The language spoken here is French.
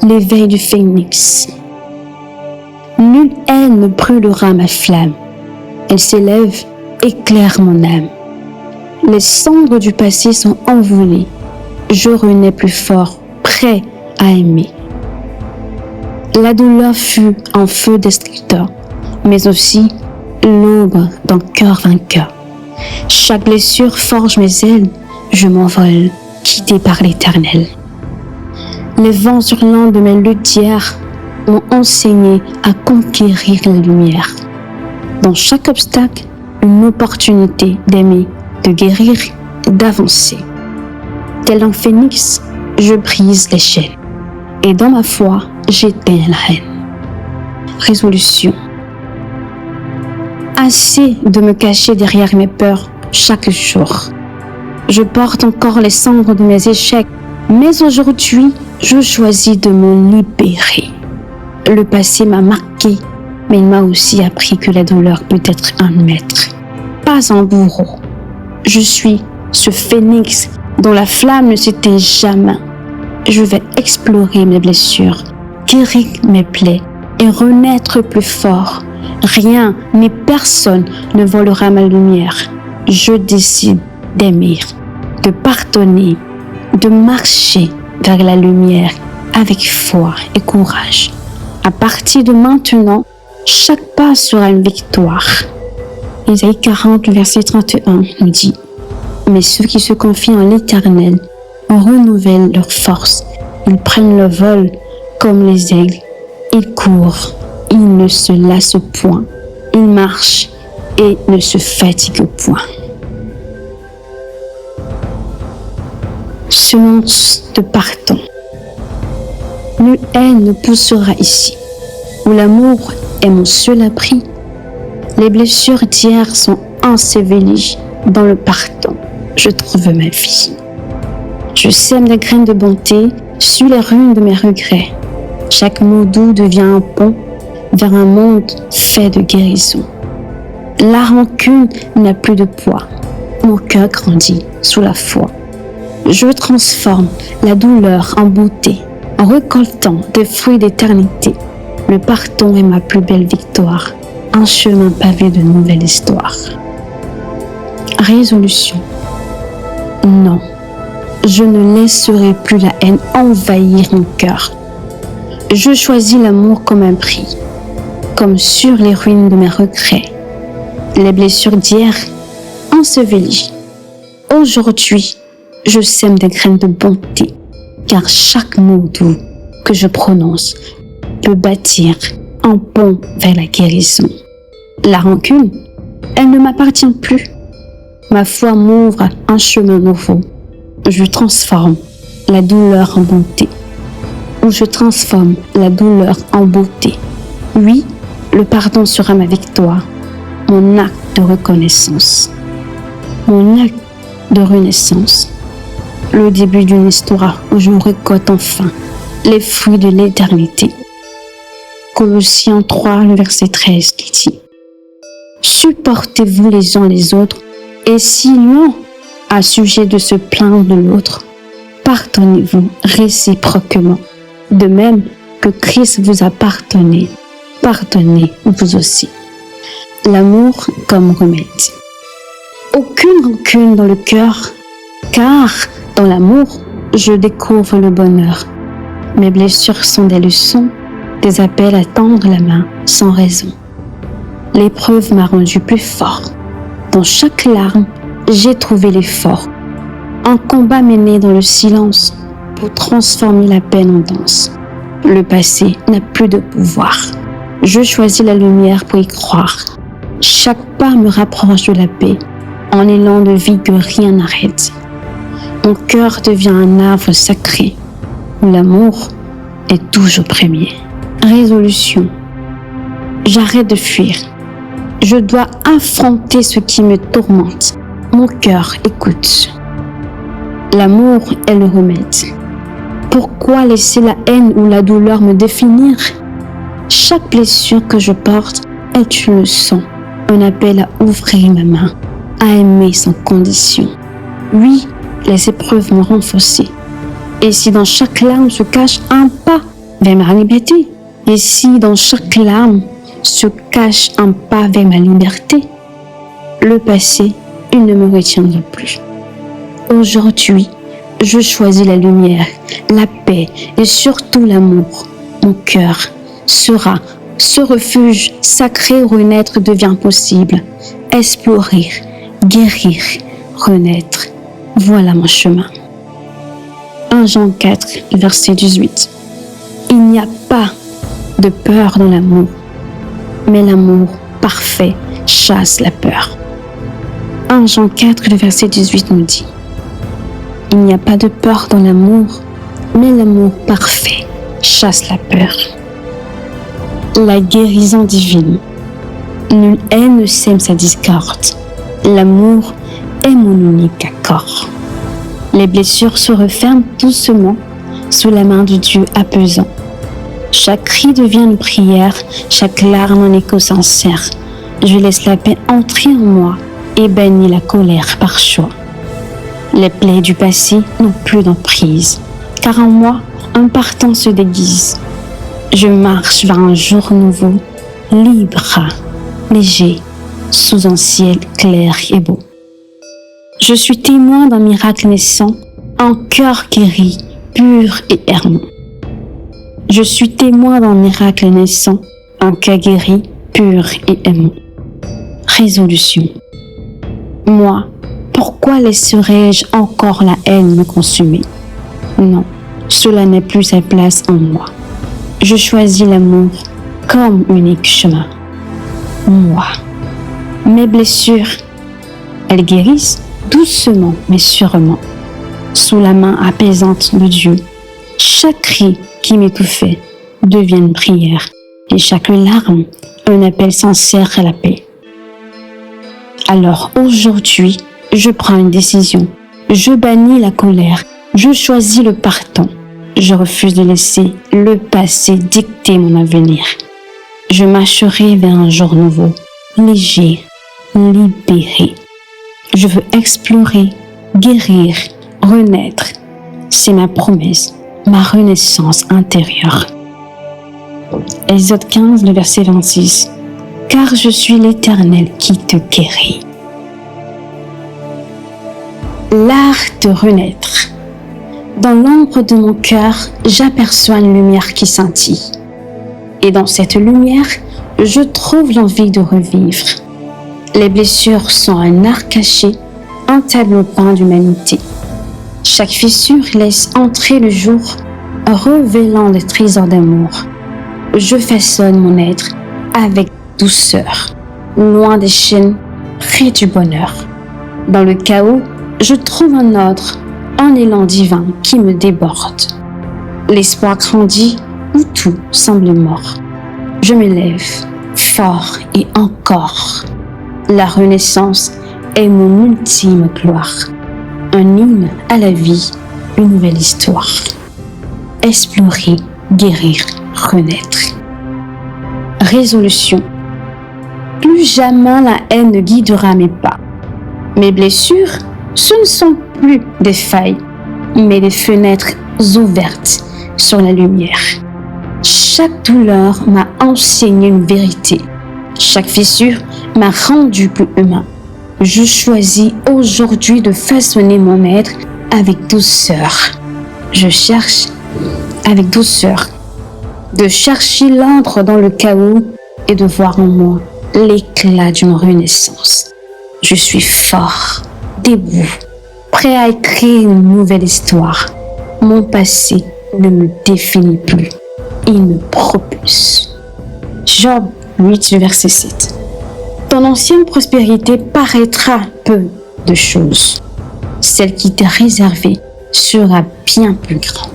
l'éveil du phénix. Nulle haine ne brûlera ma flamme. Elle s'élève, éclaire mon âme. Les cendres du passé sont envolées. Je renais plus fort, prêt à aimer. La douleur fut un feu destructeur, mais aussi l'aube d'un cœur vainqueur. Chaque blessure forge mes ailes, je m'envole, guidé par l'Éternel. Les vents hurlants de mes luttes d'hier m'ont enseigné à conquérir la lumière. Dans chaque obstacle, une opportunité d'aimer, de guérir et d'avancer. Tel un phénix, je brise les chaînes. Et dans ma foi, j'éteins la haine. Résolution. Assez de me cacher derrière mes peurs chaque jour. Je porte encore les cendres de mes échecs, mais aujourd'hui, je choisis de me libérer. Le passé m'a marqué, mais il m'a aussi appris que la douleur peut être un maître, pas un bourreau. Je suis ce phénix dont la flamme ne s'éteint jamais. Je vais explorer mes blessures, guérir mes plaies et renaître plus fort. Rien ni personne ne volera ma lumière. Je décide d'aimer, de pardonner, de marcher vers la lumière avec foi et courage. À partir de maintenant, chaque pas sera une victoire. Isaïe 40, verset 31 nous dit: mais ceux qui se confient en l'Éternel renouvellent leur force. Ils prennent le vol comme les aigles. Ils courent, ils ne se lassent point. Ils marchent et ne se fatiguent point. Semence de pardon. Nulle haine ne poussera ici, où l'amour est mon seul abri. Les blessures d'hier sont ensevelies dans le pardon. Je trouve ma vie. Je sème des graines de bonté sur les ruines de mes regrets. Chaque mot doux devient un pont vers un monde fait de guérison. La rancune n'a plus de poids. Mon cœur grandit sous la foi. Je transforme la douleur en beauté, en récoltant des fruits d'éternité. Le pardon est ma plus belle victoire, un chemin pavé de nouvelles histoires. Résolution. Non, je ne laisserai plus la haine envahir mon cœur. Je choisis l'amour comme un prix, comme sur les ruines de mes regrets. Les blessures d'hier ensevelies. Aujourd'hui, je sème des graines de bonté, car chaque mot doux que je prononce peut bâtir un pont vers la guérison. La rancune, elle ne m'appartient plus. Ma foi m'ouvre un chemin nouveau. Je transforme la douleur en bonté. Ou je transforme la douleur en beauté. Oui, le pardon sera ma victoire, mon acte de reconnaissance, mon acte de renaissance. Le début d'une histoire où je récolte enfin les fruits de l'éternité. Colossiens 3, le verset 13 qui dit: supportez-vous les uns les autres, et si l'un a sujet de se plaindre de l'autre, pardonnez-vous réciproquement. De même que Christ vous a pardonné, pardonnez vous aussi. L'amour comme remède. Aucune rancune dans le cœur, car dans l'amour, je découvre le bonheur. Mes blessures sont des leçons, des appels à tendre la main sans raison. L'épreuve m'a rendu plus fort. Dans chaque larme, j'ai trouvé l'effort. Un combat mené dans le silence pour transformer la peine en danse. Le passé n'a plus de pouvoir. Je choisis la lumière pour y croire. Chaque pas me rapproche de la paix, en élan de vie que rien n'arrête. Mon cœur devient un arbre sacré, où l'amour est toujours premier. Résolution. J'arrête de fuir. Je dois affronter ce qui me tourmente. Mon cœur écoute. L'amour est le remède. Pourquoi laisser la haine ou la douleur me définir? Chaque blessure que je porte est une leçon, un appel à ouvrir ma main, à aimer sans condition. Oui, les épreuves m'ont renforcé. Et si dans chaque larme se cache un pas vers ma liberté. Et si dans chaque larme se cache un pas vers ma liberté, le passé, il ne me retiendra plus. Aujourd'hui, je choisis la lumière, la paix et surtout l'amour. Mon cœur sera ce refuge sacré où renaître devient possible. Explorer, guérir, renaître. Voilà mon chemin. 1 Jean 4, verset 18. Il n'y a pas de peur dans l'amour, mais l'amour parfait chasse la peur. 1 Jean 4, le verset 18 nous dit: il n'y a pas de peur dans l'amour, mais l'amour parfait chasse la peur. La guérison divine. Nulle haine ne sème sa discorde. L'amour est mon unique accord. Les blessures se referment doucement sous la main de Dieu apaisant. Chaque cri devient une prière, chaque larme un écho sincère. Je laisse la paix entrer en moi et bannis la colère par choix. Les plaies du passé n'ont plus d'emprise, car en moi, un partant se déguise. Je marche vers un jour nouveau, libre, léger, sous un ciel clair et beau. Je suis témoin d'un miracle naissant, un cœur guéri, pur et errant. Je suis témoin d'un miracle naissant, un cœur guéri, pur et aimant. Résolution. Moi, pourquoi laisserais-je encore la haine me consumer? Non, cela n'est plus sa place en moi. Je choisis l'amour comme unique chemin. Moi. Mes blessures, elles guérissent doucement mais sûrement, sous la main apaisante de Dieu. Chaque cri qui m'étouffait devient une prière et chaque larme un appel sincère à la paix. Alors aujourd'hui, je prends une décision. Je bannis la colère. Je choisis le pardon. Je refuse de laisser le passé dicter mon avenir. Je marcherai vers un jour nouveau, léger, libéré. Je veux explorer, guérir, renaître. C'est ma promesse, ma renaissance intérieure. Exode 15, le verset 26. Car je suis l'Éternel qui te guérit. L'art de renaître. Dans l'ombre de mon cœur, j'aperçois une lumière qui scintille. Et dans cette lumière, je trouve l'envie de revivre. Les blessures sont un art caché, un tableau peint d'humanité. Chaque fissure laisse entrer le jour, révélant des trésors d'amour. Je façonne mon être avec douceur, loin des chaînes, près du bonheur. Dans le chaos, je trouve un ordre, un élan divin qui me déborde. L'espoir grandit où tout semble mort. Je me lève, fort et encore. La renaissance est mon ultime gloire. Un hymne à la vie, une nouvelle histoire. Explorer, guérir, renaître. Résolution. Plus jamais la haine ne guidera mes pas. Mes blessures, ce ne sont plus des failles, mais des fenêtres ouvertes sur la lumière. Chaque douleur m'a enseigné une vérité. Chaque fissure m'a rendu plus humain. Je choisis aujourd'hui de façonner mon être avec douceur. Je cherche avec douceur de chercher l'ordre dans le chaos et de voir en moi l'éclat d'une renaissance. Je suis fort, debout, prêt à écrire une nouvelle histoire. Mon passé ne me définit plus, il me propulse. Job 8, verset 7. Ton ancienne prospérité paraîtra peu de choses. Celle qui t'est réservée sera bien plus grande.